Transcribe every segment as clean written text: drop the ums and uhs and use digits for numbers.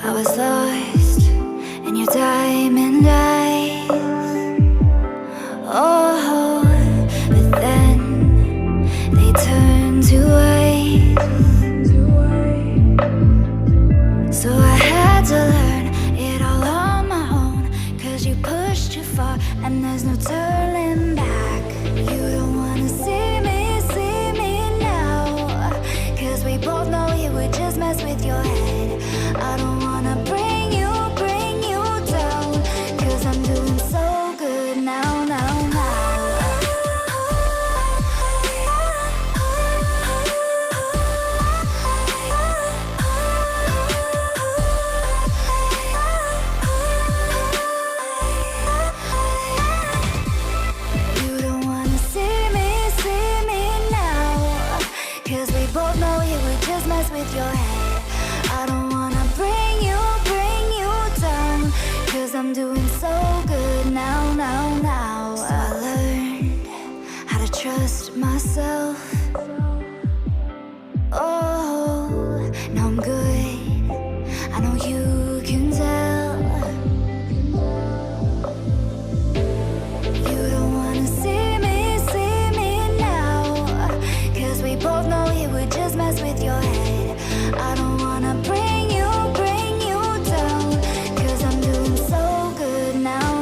I was lost in your diamond eyes. Oh, but then they turned to ice. So I had to learn it all on my own, 'cause you pushed too far and there's no turning back. You don't wanna see me now, 'cause we both know it would just mess with your head. I don't wanna bring you down, 'cause I'm doing so good now. You don't wanna see me now, 'cause we both know it would just mess with your head. I don't wanna bring you down, 'cause I'm doing so good now. So I learned how to trust myself. Oh, now I'm good, I know you can tell. You don't wanna see me now, 'cause we both know it would just mess with your head. I don't wanna bring you down, 'cause I'm doing so good now.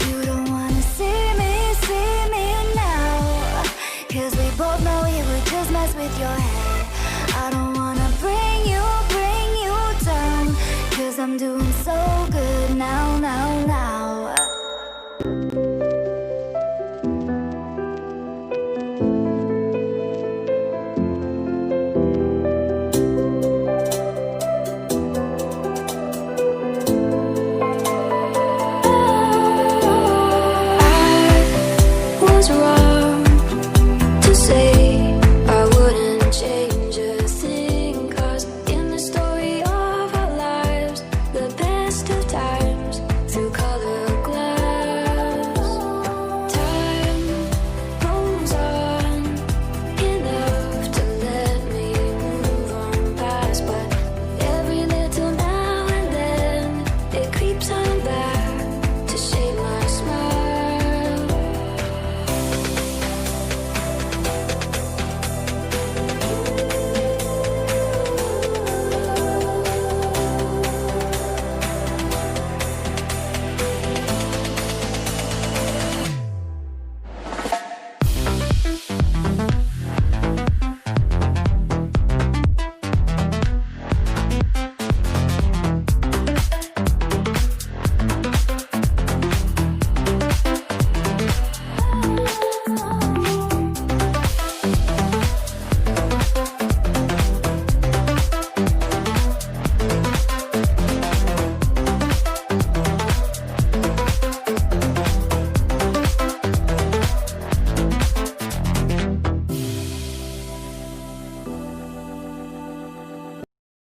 You don't wanna see me now, 'cause we both know it would just mess with your head. I don't wanna bring you down, 'cause I'm doing so